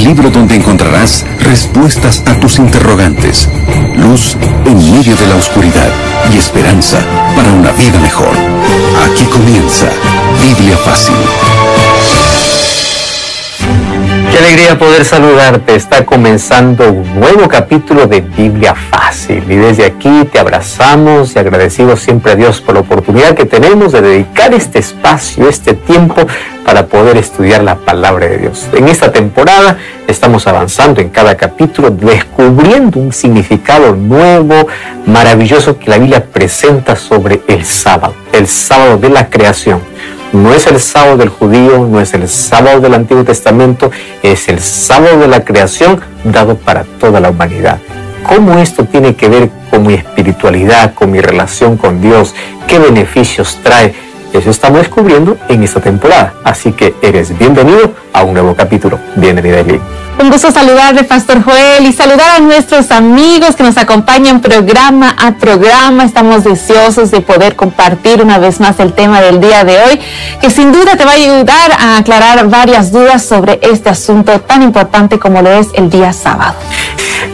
el libro donde encontrarás respuestas a tus interrogantes, luz en medio de la oscuridad y esperanza para una vida mejor. Aquí comienza Biblia Fácil. Qué alegría poder saludarte. Está comenzando un nuevo capítulo de Biblia Fácil. Y desde aquí te abrazamos y agradecidos siempre a Dios por la oportunidad que tenemos de dedicar este espacio, este tiempo, para poder estudiar la palabra de Dios. En esta temporada estamos avanzando en cada capítulo, descubriendo un significado nuevo, maravilloso que la Biblia presenta sobre el sábado de la creación. No es el sábado del judío, no es el sábado del Antiguo Testamento, es el sábado de la creación dado para toda la humanidad. ¿Cómo esto tiene que ver con mi espiritualidad, con mi relación con Dios? ¿Qué beneficios trae? Eso estamos descubriendo en esta temporada. Así que eres bienvenido a un nuevo capítulo. Bienvenida, Eileen. Un gusto saludarle, Pastor Joel, y saludar a nuestros amigos que nos acompañan programa a programa. Estamos deseosos de poder compartir una vez más el tema del día de hoy, que sin duda te va a ayudar a aclarar varias dudas sobre este asunto tan importante como lo es el día sábado.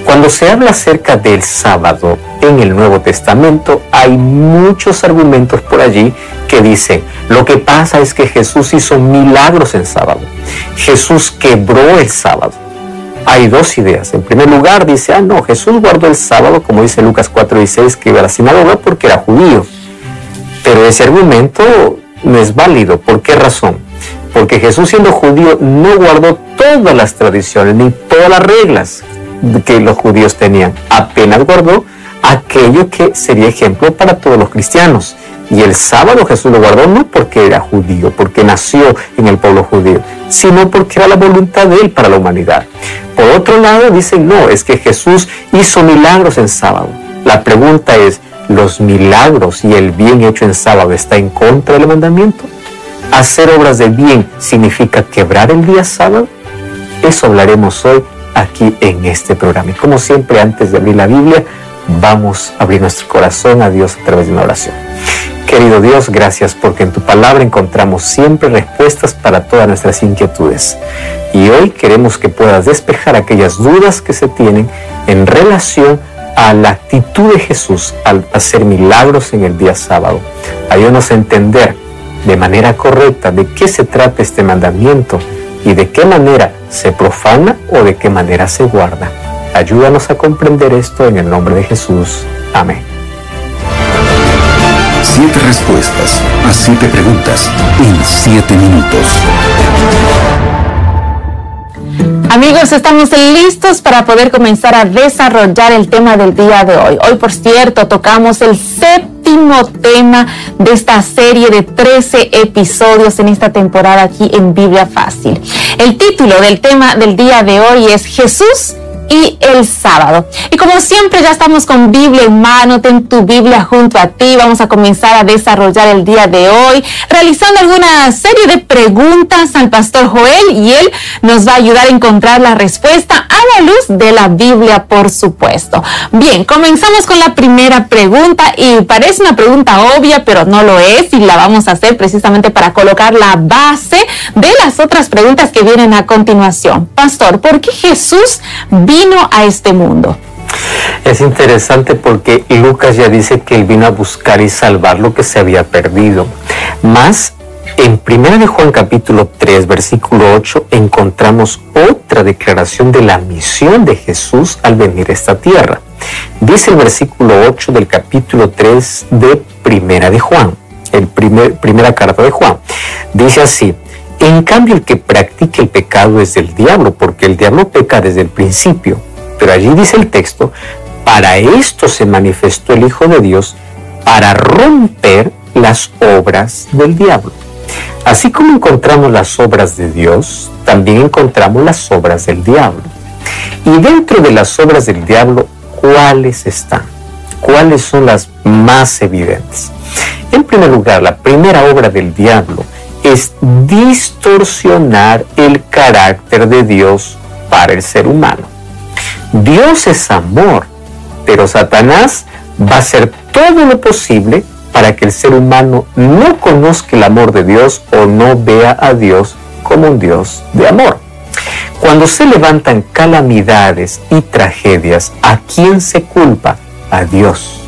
Cuando se habla acerca del sábado en el Nuevo Testamento, hay muchos argumentos por allí que dicen, lo que pasa es que Jesús hizo milagros en sábado. Jesús quebró el sábado. Hay dos ideas. En primer lugar, dice, no, Jesús guardó el sábado, como dice Lucas 4:16, que iba a la sinagoga porque era judío. Pero ese argumento no es válido. ¿Por qué razón? Porque Jesús, siendo judío, no guardó todas las tradiciones ni todas las reglas que los judíos tenían. Apenas guardó aquello que sería ejemplo para todos los cristianos. Y el sábado Jesús lo guardó no porque era judío, porque nació en el pueblo judío, sino porque era la voluntad de Él para la humanidad. Por otro lado, dicen, no, es que Jesús hizo milagros en sábado. La pregunta es, ¿los milagros y el bien hecho en sábado está en contra del mandamiento? ¿Hacer obras de bien significa quebrar el día sábado? Eso hablaremos hoy aquí en este programa. Y como siempre, antes de abrir la Biblia, vamos a abrir nuestro corazón a Dios a través de una oración. Querido Dios, gracias porque en tu palabra encontramos siempre respuestas para todas nuestras inquietudes. Y hoy queremos que puedas despejar aquellas dudas que se tienen en relación a la actitud de Jesús al hacer milagros en el día sábado. Ayúdanos a entender de manera correcta de qué se trata este mandamiento y de qué manera se profana o de qué manera se guarda. Ayúdanos a comprender esto en el nombre de Jesús. Amén. 7 respuestas a 7 preguntas en 7 minutos. Amigos, estamos listos para poder comenzar a desarrollar el tema del día de hoy. Hoy, por cierto, tocamos el séptimo tema de esta serie de 13 episodios en esta temporada aquí en Biblia Fácil. El título del tema del día de hoy es Jesús y el sábado. Y como siempre, ya estamos con Biblia en mano. Ten tu Biblia junto a ti. Vamos a comenzar a desarrollar el día de hoy realizando alguna serie de preguntas al Pastor Joel, y él nos va a ayudar a encontrar la respuesta a la luz de la Biblia, por supuesto. Bien, comenzamos con la primera pregunta, y parece una pregunta obvia, pero no lo es, y la vamos a hacer precisamente para colocar la base de las otras preguntas que vienen a continuación. Pastor, ¿por qué Jesús vino a este mundo? Es interesante porque Lucas ya dice que Él vino a buscar y salvar lo que se había perdido. Más, en 1 de Juan capítulo 3, versículo 8, encontramos otra declaración de la misión de Jesús al venir a esta tierra. Dice el versículo 8 del capítulo 3 de 1 de Juan, primera carta de Juan. Dice así: en cambio, el que practique el pecado es del diablo, porque el diablo peca desde el principio. Pero allí dice el texto, para esto se manifestó el Hijo de Dios, para romper las obras del diablo. Así como encontramos las obras de Dios, también encontramos las obras del diablo. Y dentro de las obras del diablo, ¿cuáles están? ¿Cuáles son las más evidentes? En primer lugar, la primera obra del diablo es distorsionar el carácter de Dios para el ser humano. Dios es amor, pero Satanás va a hacer todo lo posible para que el ser humano no conozca el amor de Dios o no vea a Dios como un Dios de amor. Cuando se levantan calamidades y tragedias, ¿a quién se culpa? A Dios.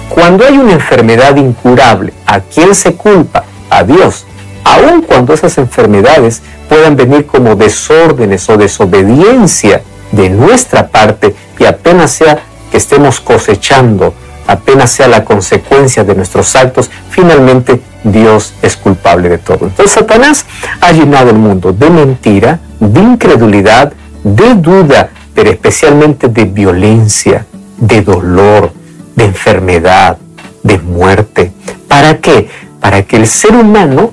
Cuando hay una enfermedad incurable, ¿a quién se culpa? A Dios. Aun cuando esas enfermedades puedan venir como desórdenes o desobediencia de nuestra parte y apenas sea que estemos cosechando, apenas sea la consecuencia de nuestros actos, finalmente Dios es culpable de todo. Entonces Satanás ha llenado el mundo de mentira, de incredulidad, de duda, pero especialmente de violencia, de dolor, de enfermedad, de muerte. ¿Para qué? Para que el ser humano,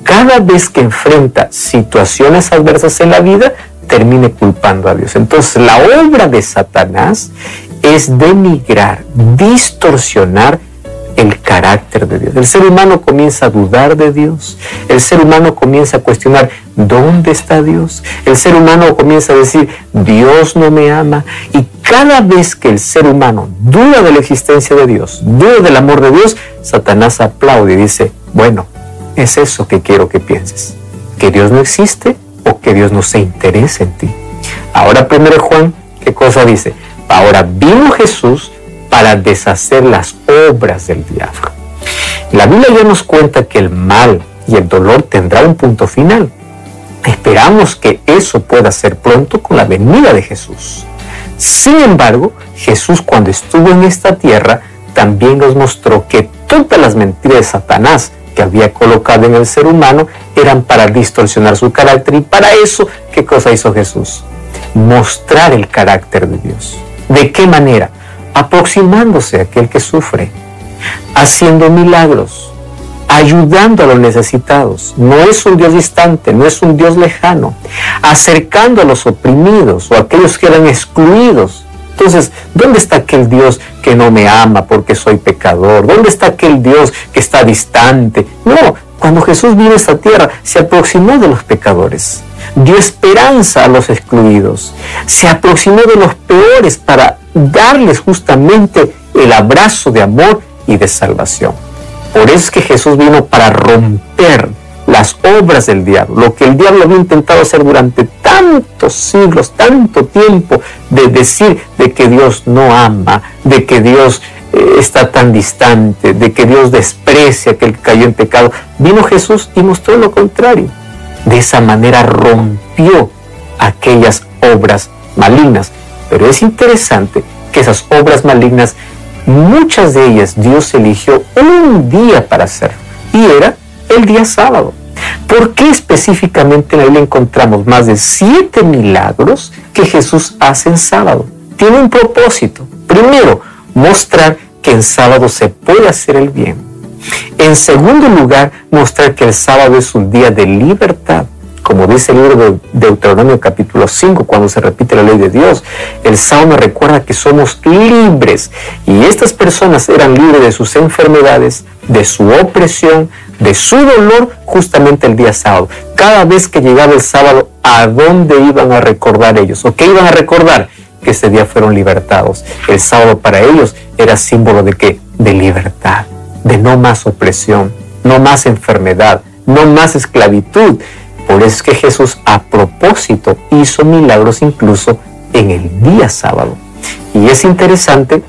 cada vez que enfrenta situaciones adversas en la vida, termine culpando a Dios. Entonces la obra de Satanás es denigrar, distorsionar el carácter de Dios. El ser humano comienza a dudar de Dios. El ser humano comienza a cuestionar ¿dónde está Dios? El ser humano comienza a decir Dios no me ama. Y cada vez que el ser humano duda de la existencia de Dios, duda del amor de Dios, Satanás aplaude y dice, bueno, es eso que quiero que pienses, que Dios no existe o que Dios no se interesa en ti. Ahora 1 Juan, ¿qué cosa dice? Ahora vino Jesús para deshacer las obras del diablo. La Biblia ya nos cuenta que el mal y el dolor tendrá un punto final. Esperamos que eso pueda ser pronto con la venida de Jesús. Sin embargo, Jesús cuando estuvo en esta tierra también nos mostró que todas las mentiras de Satanás que había colocado en el ser humano eran para distorsionar su carácter. Y para eso, ¿qué cosa hizo Jesús? Mostrar el carácter de Dios. ¿De qué manera? Aproximándose a aquel que sufre, haciendo milagros, ayudando a los necesitados. No es un Dios distante, no es un Dios lejano, acercando a los oprimidos o a aquellos que eran excluidos. Entonces, ¿dónde está aquel Dios que no me ama porque soy pecador? ¿Dónde está aquel Dios que está distante? No, cuando Jesús vino a esta tierra, se aproximó de los pecadores, dio esperanza a los excluidos, se aproximó de los peores para darles justamente el abrazo de amor y de salvación. Por eso es que Jesús vino para romper las obras del diablo, lo que el diablo había intentado hacer durante tantos siglos, tanto tiempo, de decir de que Dios no ama, de que Dios está tan distante, de que Dios desprecia a aquel que cayó en pecado. Vino Jesús y mostró lo contrario. De esa manera rompió aquellas obras malignas. Pero es interesante que esas obras malignas, muchas de ellas Dios eligió un día para hacerlo, y era el día sábado. ¿Por qué específicamente en la Biblia encontramos más de 7 milagros que Jesús hace en sábado? Tiene un propósito. Primero, mostrar que en sábado se puede hacer el bien. En segundo lugar, mostrar que el sábado es un día de libertad. Como dice el libro de Deuteronomio capítulo 5, cuando se repite la ley de Dios, el sábado nos recuerda que somos libres. Y estas personas eran libres de sus enfermedades, de su opresión, de su dolor, justamente el día sábado. Cada vez que llegaba el sábado, ¿a dónde iban a recordar ellos? ¿O qué iban a recordar? Que ese día fueron libertados. El sábado para ellos era símbolo de ¿qué? De libertad, de no más opresión, no más enfermedad, no más esclavitud. Por eso es que Jesús a propósito hizo milagros incluso en el día sábado. Y es interesante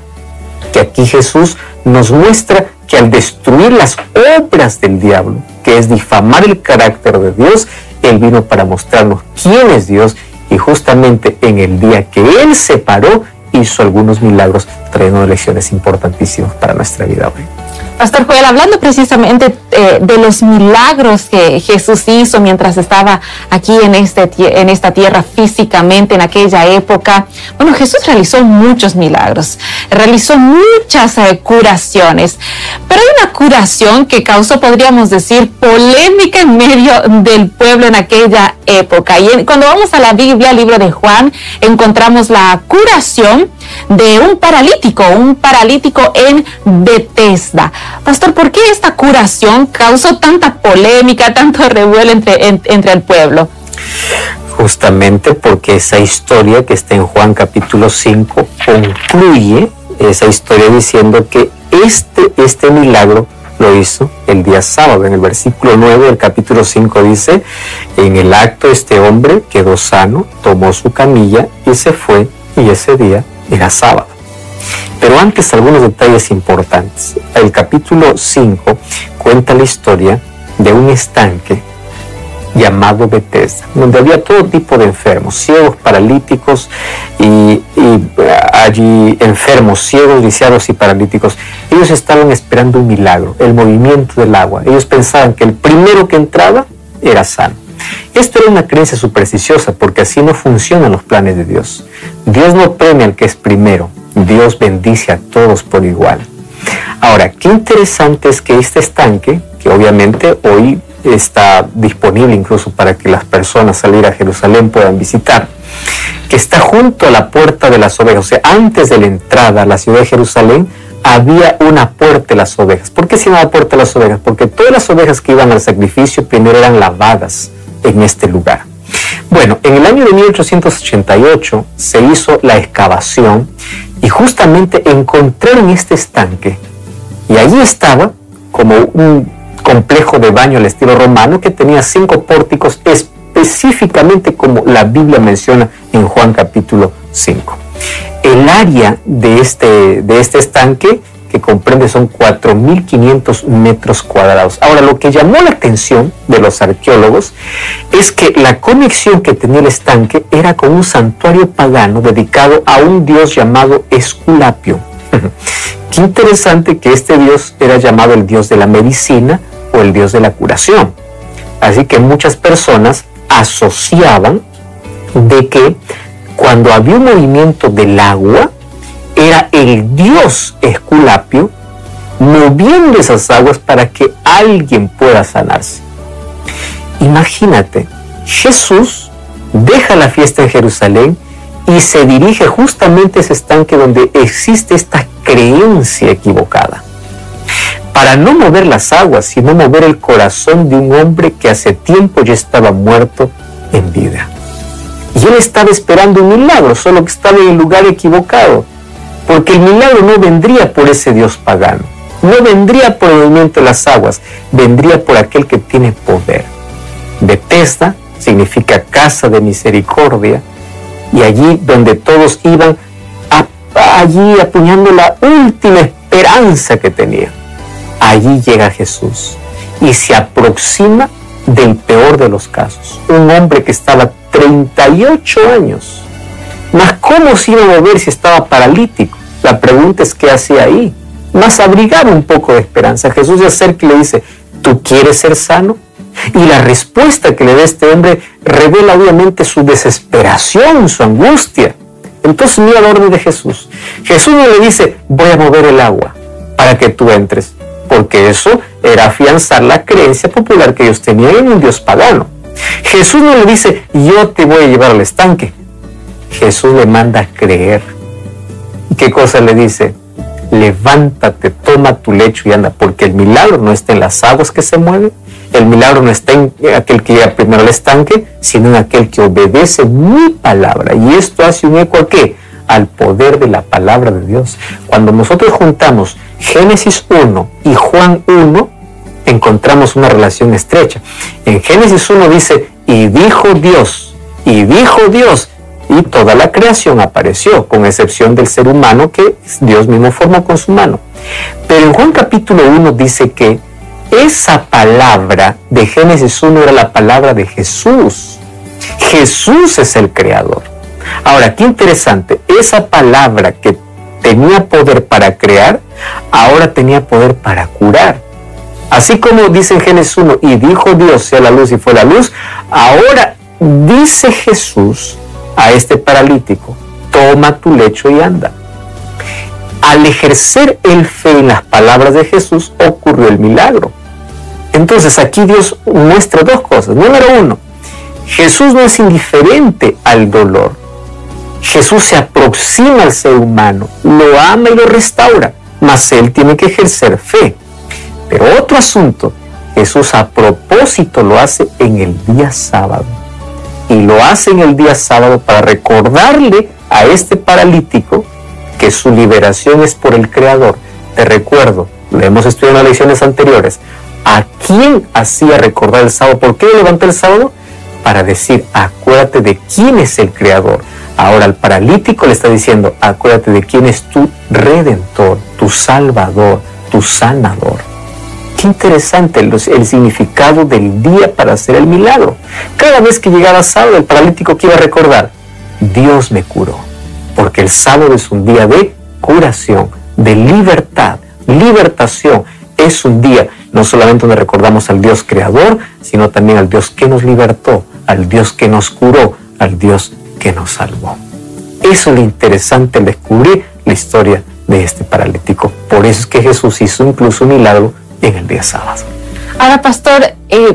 que aquí Jesús nos muestra que al destruir las obras del diablo, que es difamar el carácter de Dios, Él vino para mostrarnos quién es Dios, y justamente en el día que Él se paró, hizo algunos milagros, trayendo lecciones importantísimas para nuestra vida hoy. Pastor Joel, hablando precisamente de los milagros que Jesús hizo mientras estaba aquí en esta tierra físicamente en aquella época, bueno, Jesús realizó muchos milagros, realizó muchas curaciones, pero hay una curación que causó, podríamos decir, polémica en medio del pueblo en aquella época. Y cuando vamos a la Biblia, libro de Juan, encontramos la curación de un paralítico en Betesda. Pastor, ¿por qué esta curación causó tanta polémica, tanto revuelo entre el pueblo? Justamente porque esa historia que está en Juan capítulo 5 concluye esa historia diciendo que este milagro lo hizo el día sábado. En el versículo 9 del capítulo 5 dice: en el acto este hombre quedó sano, tomó su camilla y se fue, y ese día era sábado. Pero antes, algunos detalles importantes. El capítulo 5 cuenta la historia de un estanque llamado Betesda, donde había todo tipo de enfermos, ciegos, paralíticos y allí enfermos, ciegos, lisiados y paralíticos. Ellos estaban esperando un milagro, el movimiento del agua. Ellos pensaban que el primero que entraba era sano. Esto era una creencia supersticiosa, porque así no funcionan los planes de Dios. Dios no premia al que es primero, Dios bendice a todos por igual. Ahora, qué interesante es que este estanque, que obviamente hoy está disponible incluso para que las personas al ir a Jerusalén puedan visitar, que está junto a la puerta de las ovejas. O sea, antes de la entrada a la ciudad de Jerusalén había una puerta de las ovejas. ¿Por qué se llama puerta de las ovejas? Porque todas las ovejas que iban al sacrificio primero eran lavadas en este lugar. Bueno, en el año de 1888 se hizo la excavación y justamente encontraron este estanque, y allí estaba como un complejo de baño al estilo romano que tenía 5 pórticos, específicamente como la Biblia menciona en Juan capítulo 5. El área de este estanque que comprende son 4.500 metros cuadrados. Ahora, lo que llamó la atención de los arqueólogos es que la conexión que tenía el estanque era con un santuario pagano dedicado a un dios llamado Esculapio. Qué interesante que este dios era llamado el dios de la medicina o el dios de la curación. Así que muchas personas asociaban de que cuando había un movimiento del agua, era el dios Esculapio moviendo esas aguas para que alguien pueda sanarse. Imagínate, Jesús deja la fiesta en Jerusalén y se dirige justamente a ese estanque donde existe esta creencia equivocada, para no mover las aguas, sino mover el corazón de un hombre que hace tiempo ya estaba muerto en vida. Y él estaba esperando un milagro, solo que estaba en el lugar equivocado, porque el milagro no vendría por ese dios pagano, no vendría por el movimiento de las aguas, vendría por aquel que tiene poder. Betesda significa casa de misericordia, y allí donde todos iban allí apuñando la última esperanza que tenían, allí llega Jesús y se aproxima del peor de los casos, un hombre que estaba 38 años. Mas ¿cómo se iba a mover si estaba paralítico? La pregunta es ¿qué hacía ahí? Más abrigaba un poco de esperanza. Jesús se acerca y le dice: ¿tú quieres ser sano? Y la respuesta que le da este hombre revela obviamente su desesperación, su angustia. Entonces mira la orden de Jesús. Jesús no le dice: voy a mover el agua para que tú entres, porque eso era afianzar la creencia popular que ellos tenían en un dios pagano. Jesús no le dice: yo te voy a llevar al estanque. Jesús le manda a creer. ¿Y qué cosa le dice? Levántate, toma tu lecho y anda, porque el milagro no está en las aguas que se mueven, el milagro no está en aquel que llega primero al estanque, sino en aquel que obedece mi palabra. Y esto hace un eco ¿a qué? Al poder de la palabra de Dios. Cuando nosotros juntamos Génesis 1 y Juan 1, encontramos una relación estrecha. En Génesis 1 dice: y dijo Dios, y toda la creación apareció, con excepción del ser humano que Dios mismo formó con su mano. Pero en Juan capítulo 1 dice que esa palabra de Génesis 1 era la palabra de Jesús. Jesús es el creador. Ahora, qué interesante, esa palabra que tenía poder para crear, ahora tenía poder para curar. Así como dice en Génesis 1, y dijo Dios, sea la luz y fue la luz, ahora dice Jesús a este paralítico: toma tu lecho y anda. Al ejercer el fe en las palabras de Jesús, ocurrió el milagro. Entonces aquí Dios muestra dos cosas. Número uno, Jesús no es indiferente al dolor. Jesús se aproxima al ser humano, lo ama y lo restaura, mas él tiene que ejercer fe. Pero otro asunto, Jesús a propósito lo hace en el día sábado. Y lo hace en el día sábado para recordarle a este paralítico que su liberación es por el Creador. Te recuerdo, lo hemos estudiado en las lecciones anteriores, ¿a quién hacía recordar el sábado? ¿Por qué levantó el sábado? Para decir, acuérdate de quién es el Creador. Ahora al paralítico le está diciendo, acuérdate de quién es tu Redentor, tu Salvador, tu Sanador. Qué interesante el significado del día para hacer el milagro. Cada vez que llegaba sábado, el paralítico que iba a recordar, Dios me curó. Porque el sábado es un día de curación, de libertad, libertación. Es un día no solamente donde recordamos al Dios creador, sino también al Dios que nos libertó, al Dios que nos curó, al Dios que nos salvó. Eso es lo interesante, el descubrir la historia de este paralítico. Por eso es que Jesús hizo incluso un milagro en el día sábado. Ahora, pastor,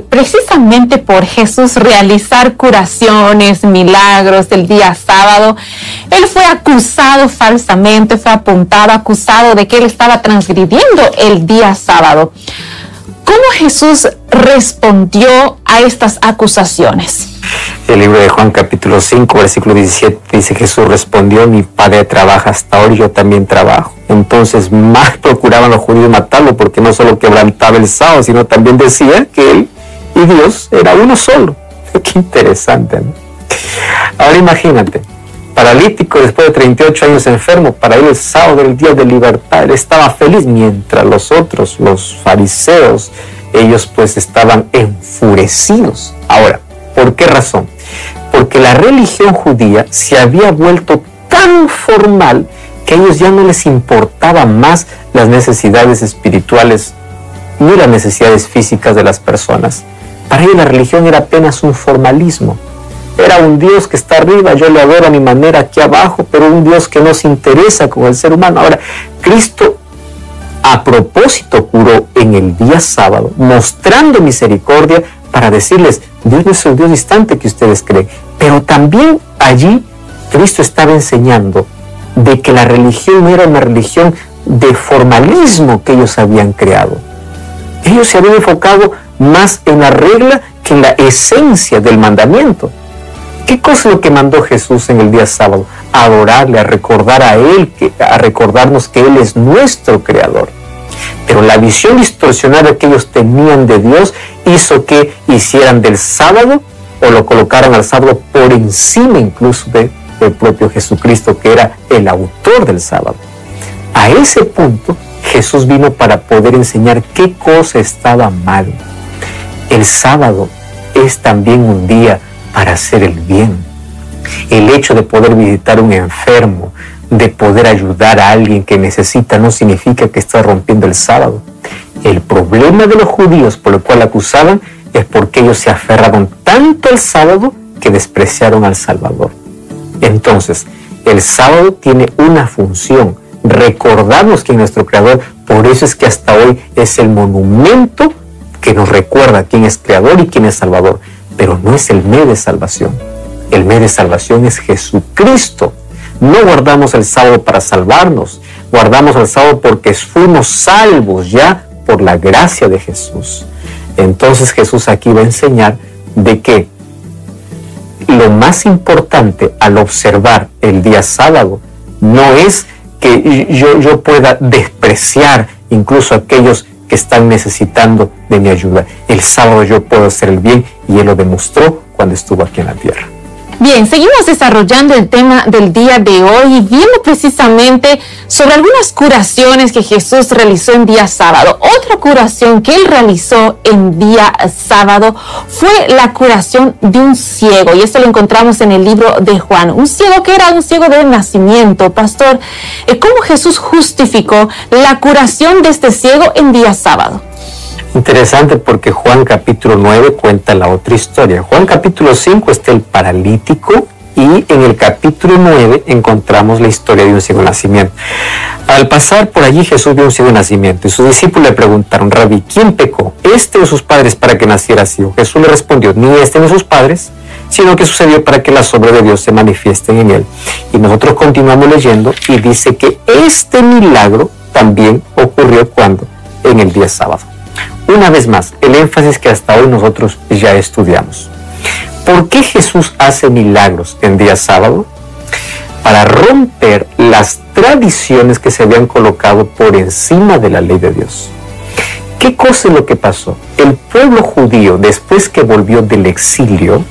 precisamente por Jesús realizar curaciones, milagros el día sábado, él fue acusado falsamente, fue apuntado, acusado de que él estaba transgrediendo el día sábado. ¿Cómo Jesús respondió a estas acusaciones? El libro de Juan capítulo 5, versículo 17 dice, Jesús respondió, mi Padre trabaja hasta hoy, yo también trabajo. Entonces más procuraban los judíos matarlo, porque no solo quebrantaba el sábado, sino también decía que él y Dios era uno solo. Qué interesante, ¿no? Ahora imagínate, paralítico después de 38 años enfermo, para él el sábado era el día de libertad, él estaba feliz, mientras los otros, los fariseos, ellos pues estaban enfurecidos. Ahora, ¿por qué razón? Porque la religión judía se había vuelto tan formal que a ellos ya no les importaban más las necesidades espirituales ni las necesidades físicas de las personas. Para ellos la religión era apenas un formalismo. Era un Dios que está arriba, yo le adoro a mi manera aquí abajo, pero un Dios que no se interesa con el ser humano. Ahora, Cristo a propósito curó en el día sábado, mostrando misericordia para decirles, Dios no es el Dios distante que ustedes creen. Pero también allí Cristo estaba enseñando de que la religión no era una religión de formalismo que ellos habían creado. Ellos se habían enfocado más en la regla que en la esencia del mandamiento. ¿Qué cosa es lo que mandó Jesús en el día sábado? A adorarle, a recordar a Él, a recordarnos que Él es nuestro Creador. Pero la visión distorsionada que ellos tenían de Dios hizo que hicieran del sábado o lo colocaran al sábado por encima incluso del propio Jesucristo, que era el autor del sábado. A ese punto Jesús vino para poder enseñar qué cosa estaba mal. El sábado es también un día para hacer el bien. El hecho de poder visitar a un enfermo, de poder ayudar a alguien que necesita, no significa que está rompiendo el sábado. El problema de los judíos por el cual acusaban es porque ellos se aferraron tanto al sábado que despreciaron al Salvador. Entonces, el sábado tiene una función, recordarnos que es nuestro Creador. Por eso es que hasta hoy es el monumento que nos recuerda quién es Creador y quién es Salvador. Pero no es el medio de salvación. El medio de salvación es Jesucristo. No guardamos el sábado para salvarnos, guardamos el sábado porque fuimos salvos ya por la gracia de Jesús. Entonces Jesús aquí va a enseñar de que lo más importante al observar el día sábado no es que yo pueda despreciar incluso a aquellos que están necesitando de mi ayuda. El sábado yo puedo hacer el bien y Él lo demostró cuando estuvo aquí en la tierra. Bien, seguimos desarrollando el tema del día de hoy y viendo precisamente sobre algunas curaciones que Jesús realizó en día sábado. Otra curación que Él realizó en día sábado fue la curación de un ciego, y esto lo encontramos en el libro de Juan. Un ciego que era un ciego de nacimiento. Pastor, ¿cómo Jesús justificó la curación de este ciego en día sábado? Interesante, porque Juan capítulo 9 cuenta la otra historia. Juan capítulo 5 está el paralítico y en el capítulo 9 encontramos la historia de un ciego de nacimiento. Al pasar por allí Jesús vio un ciego de nacimiento y sus discípulos le preguntaron, Rabí, ¿quién pecó, este o sus padres, para que naciera ciego? Jesús le respondió, ni este ni sus padres, sino que sucedió para que las obras de Dios se manifiesten en él. Y nosotros continuamos leyendo y dice que este milagro también ocurrió cuando, en el día sábado. Una vez más, el énfasis que hasta hoy nosotros ya estudiamos. ¿Por qué Jesús hace milagros en día sábado? Para romper las tradiciones que se habían colocado por encima de la ley de Dios. ¿Qué cosa es lo que pasó? El pueblo judío, después que volvió del exilio,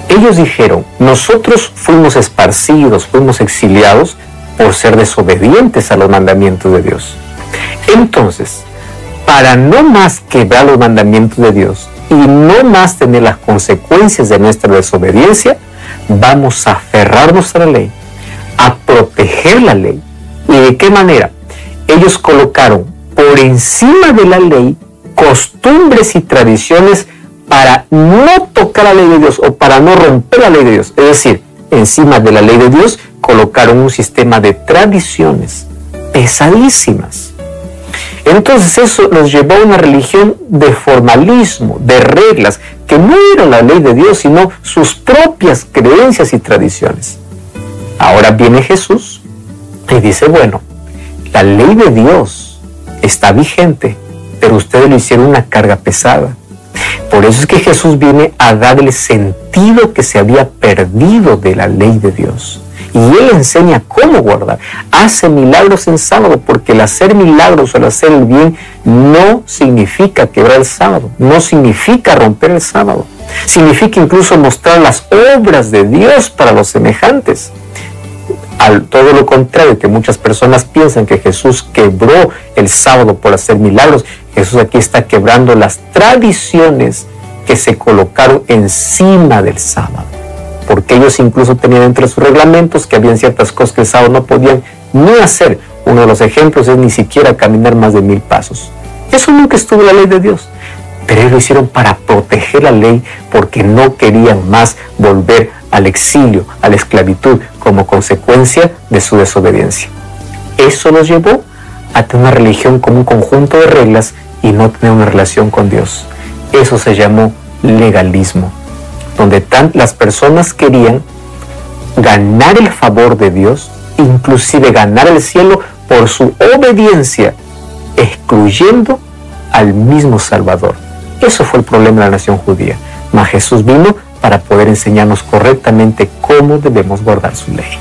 ellos dijeron, nosotros fuimos esparcidos, fuimos exiliados por ser desobedientes a los mandamientos de Dios. Entonces, para no más quebrar los mandamientos de Dios y no más tener las consecuencias de nuestra desobediencia, vamos a aferrarnos a la ley, a proteger la ley. ¿Y de qué manera? Ellos colocaron por encima de la ley costumbres y tradiciones para no tocar la ley de Dios o para no romper la ley de Dios. Es decir, encima de la ley de Dios colocaron un sistema de tradiciones pesadísimas. Entonces eso nos llevó a una religión de formalismo, de reglas, que no era la ley de Dios, sino sus propias creencias y tradiciones. Ahora viene Jesús y dice, bueno, la ley de Dios está vigente, pero ustedes le hicieron una carga pesada. Por eso es que Jesús viene a dar el sentido que se había perdido de la ley de Dios. Y Él enseña cómo guardar. Hace milagros en sábado, porque el hacer milagros o el hacer el bien no significa quebrar el sábado, no significa romper el sábado. Significa incluso mostrar las obras de Dios para los semejantes. Al todo lo contrario, que muchas personas piensan que Jesús quebró el sábado por hacer milagros, Jesús aquí está quebrando las tradiciones que se colocaron encima del sábado. Porque ellos incluso tenían entre sus reglamentos que habían ciertas cosas que el sábado no podían ni hacer. Uno de los ejemplos es ni siquiera caminar más de 1000 pasos. Eso nunca estuvo en la ley de Dios. Pero ellos lo hicieron para proteger la ley, porque no querían más volver al exilio, a la esclavitud, como consecuencia de su desobediencia. Eso los llevó a tener una religión como un conjunto de reglas y no tener una relación con Dios. Eso se llamó legalismo, donde las personas querían ganar el favor de Dios, inclusive ganar el cielo por su obediencia, excluyendo al mismo Salvador. Eso fue el problema de la nación judía. Mas Jesús vino para poder enseñarnos correctamente cómo debemos guardar su ley.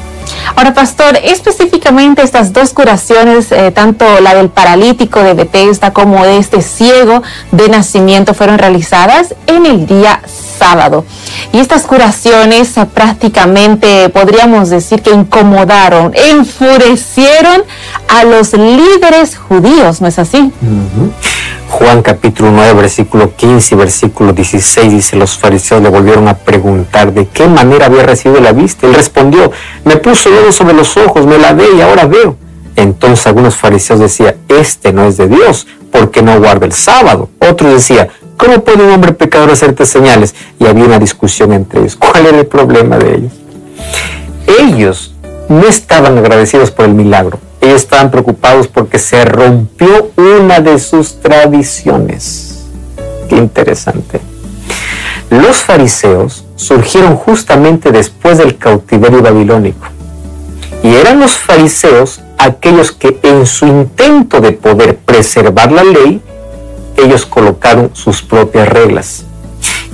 Ahora, pastor, específicamente estas dos curaciones, tanto la del paralítico de Betesda como de este ciego de nacimiento, fueron realizadas en el día sábado. Y estas curaciones prácticamente podríamos decir que incomodaron, enfurecieron a los líderes judíos, ¿no es así? Juan capítulo 9, versículo 15 y versículo 16 dice, los fariseos le volvieron a preguntar de qué manera había recibido la vista. Él respondió, me puso dedo sobre los ojos, me lavé y ahora veo. Entonces algunos fariseos decían, este no es de Dios, porque no guarda el sábado. Otros decían, ¿cómo puede un hombre pecador hacerte señales? Y había una discusión entre ellos. ¿Cuál era el problema de ellos? Ellos no estaban agradecidos por el milagro. Ellos estaban preocupados porque se rompió una de sus tradiciones. Qué interesante. Los fariseos surgieron justamente después del cautiverio babilónico. Y eran los fariseos aquellos que en su intento de poder preservar la ley, ellos colocaron sus propias reglas.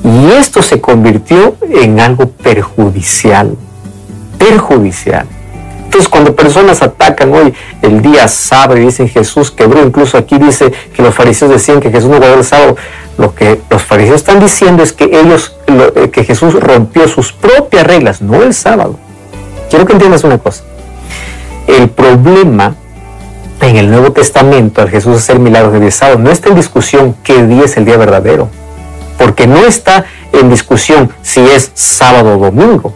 Y esto se convirtió en algo perjudicial. Perjudicial. Entonces, cuando personas atacan hoy el día sábado y dicen Jesús quebró, incluso aquí dice que los fariseos decían que Jesús no guardó el sábado, lo que los fariseos están diciendo es que que Jesús rompió sus propias reglas, no el sábado. Quiero que entiendas una cosa. El problema en el Nuevo Testamento, al Jesús hacer milagros de día sábado, no está en discusión qué día es el día verdadero, porque no está en discusión si es sábado o domingo.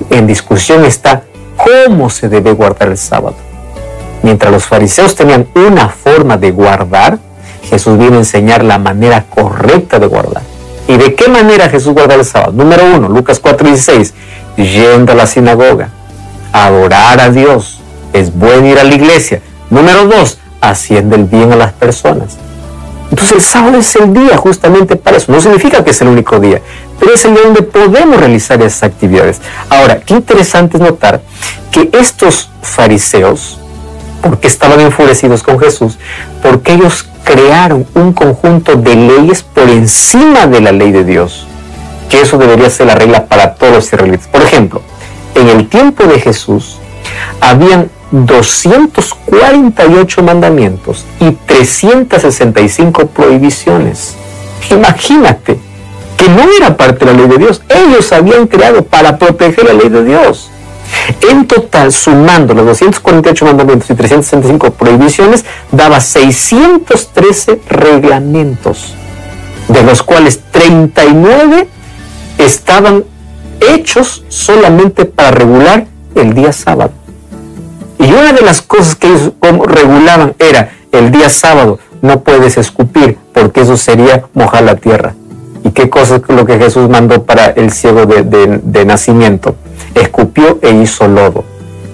En discusión está cómo se debe guardar el sábado. Mientras los fariseos tenían una forma de guardar, Jesús vino a enseñar la manera correcta de guardar. ¿Y de qué manera Jesús guarda el sábado? Número 1, Lucas 4:16, yendo a la sinagoga, adorar a Dios, es bueno ir a la iglesia. Número 2, haciendo el bien a las personas. Entonces el sábado es el día justamente para eso. No significa que es el único día, pero es el día donde podemos realizar esas actividades. Ahora, qué interesante es notar que estos fariseos, ¿por qué estaban enfurecidos con Jesús? Porque ellos crearon un conjunto de leyes por encima de la ley de Dios, que eso debería ser la regla para todos los israelitas. Por ejemplo, en el tiempo de Jesús, habían 248 mandamientos y 365 prohibiciones. Imagínate que no era parte de la ley de Dios. Ellos habían creado para proteger la ley de Dios. En total, sumando los 248 mandamientos y 365 prohibiciones, daba 613 reglamentos, de los cuales 39 estaban hechos solamente para regular el día sábado. Y una de las cosas que ellos regulaban era: el día sábado no puedes escupir, porque eso sería mojar la tierra. ¿Y qué cosa es lo que Jesús mandó para el ciego de nacimiento? Escupió e hizo lodo.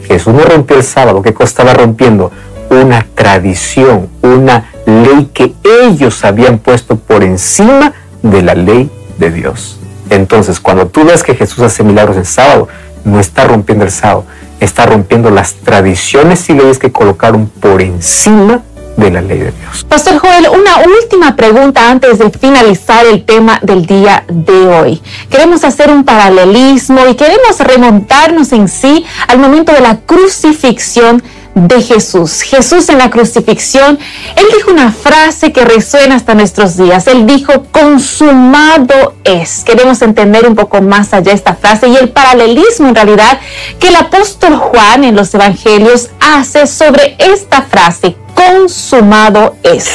Jesús no rompió el sábado. ¿Qué cosa estaba rompiendo? Una tradición, una ley que ellos habían puesto por encima de la ley de Dios. Entonces, cuando tú ves que Jesús hace milagros en sábado, no está rompiendo el sábado, está rompiendo las tradiciones y leyes que colocaron por encima de la ley de Dios. Pastor Joel, una última pregunta antes de finalizar el tema del día de hoy. Queremos hacer un paralelismo y queremos remontarnos en sí al momento de la crucifixión de Jesús. Jesús en la crucifixión, Él dijo una frase que resuena hasta nuestros días. Él dijo: consumado es. Queremos entender un poco más allá esta frase y el paralelismo en realidad que el apóstol Juan en los evangelios hace sobre esta frase: consumado es.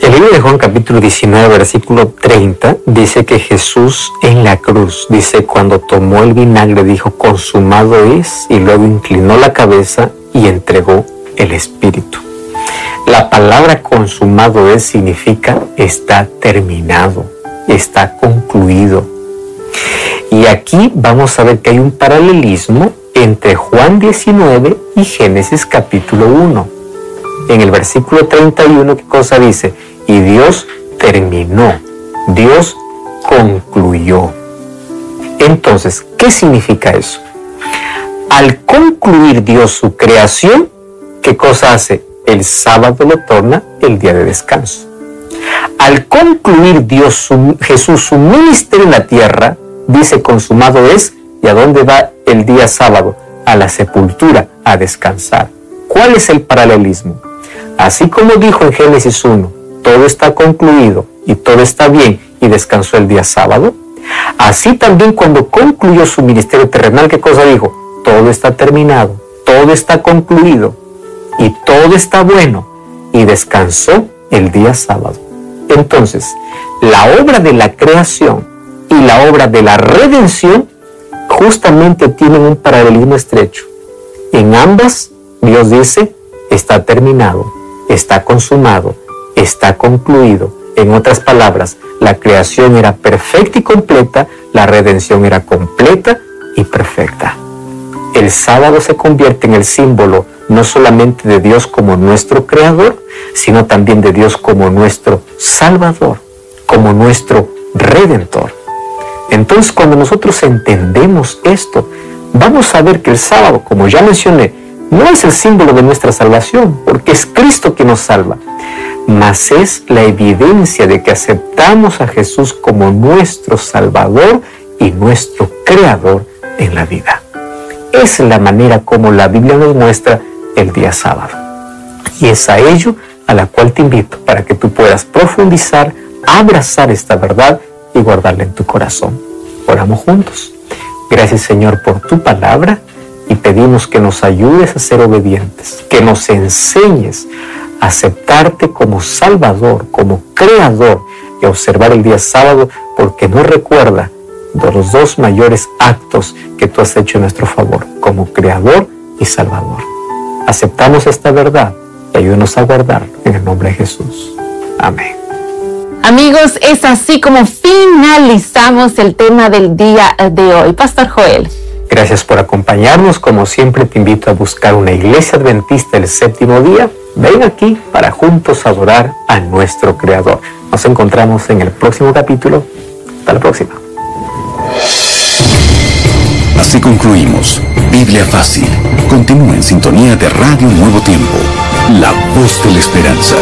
El libro de Juan capítulo 19 versículo 30 dice que Jesús en la cruz, dice, cuando tomó el vinagre dijo: consumado es, y luego inclinó la cabeza y entregó el espíritu. La palabra consumado es significa está terminado, está concluido. Y aquí vamos a ver que hay un paralelismo entre Juan 19 y Génesis capítulo 1. En el versículo 31, ¿qué cosa dice? Y Dios terminó, Dios concluyó. Entonces, ¿qué significa eso? Al concluir Dios su creación, ¿qué cosa hace? El sábado lo torna el día de descanso. Al concluir Jesús su ministerio en la tierra, dice: consumado es. ¿Y a dónde va el día sábado? A la sepultura, a descansar. ¿Cuál es el paralelismo? Así como dijo en Génesis 1, todo está concluido y todo está bien, y descansó el día sábado, así también cuando concluyó su ministerio terrenal, ¿qué cosa dijo? Todo está terminado, todo está concluido y todo está bueno, y descansó el día sábado. Entonces, la obra de la creación y la obra de la redención justamente tienen un paralelismo estrecho. En ambas, Dios dice: está terminado, está consumado, está concluido. En otras palabras, la creación era perfecta y completa, la redención era completa y perfecta. El sábado se convierte en el símbolo no solamente de Dios como nuestro creador, sino también de Dios como nuestro salvador, como nuestro redentor. Entonces, cuando nosotros entendemos esto, vamos a ver que el sábado, como ya mencioné, no es el símbolo de nuestra salvación, porque es Cristo quien nos salva, mas es la evidencia de que aceptamos a Jesús como nuestro Salvador y nuestro Creador en la vida. Es la manera como la Biblia nos muestra el día sábado. Y es a ello a la cual te invito para que tú puedas profundizar, abrazar esta verdad y guardarla en tu corazón. Oramos juntos. Gracias, Señor, por tu palabra, y pedimos que nos ayudes a ser obedientes, que nos enseñes a aceptarte como Salvador, como Creador, y a observar el día sábado, porque nos recuerda de los dos mayores actos que tú has hecho en nuestro favor, como Creador y Salvador. Aceptamos esta verdad y ayúdanos a guardarlo en el nombre de Jesús. Amén. Amigos, es así como finalizamos el tema del día de hoy. Pastor Joel. Gracias por acompañarnos. Como siempre, te invito a buscar una iglesia adventista el séptimo día. Ven aquí para juntos adorar a nuestro Creador. Nos encontramos en el próximo capítulo. Hasta la próxima. Así concluimos Biblia Fácil. Continúa en sintonía de Radio Nuevo Tiempo, la voz de la esperanza.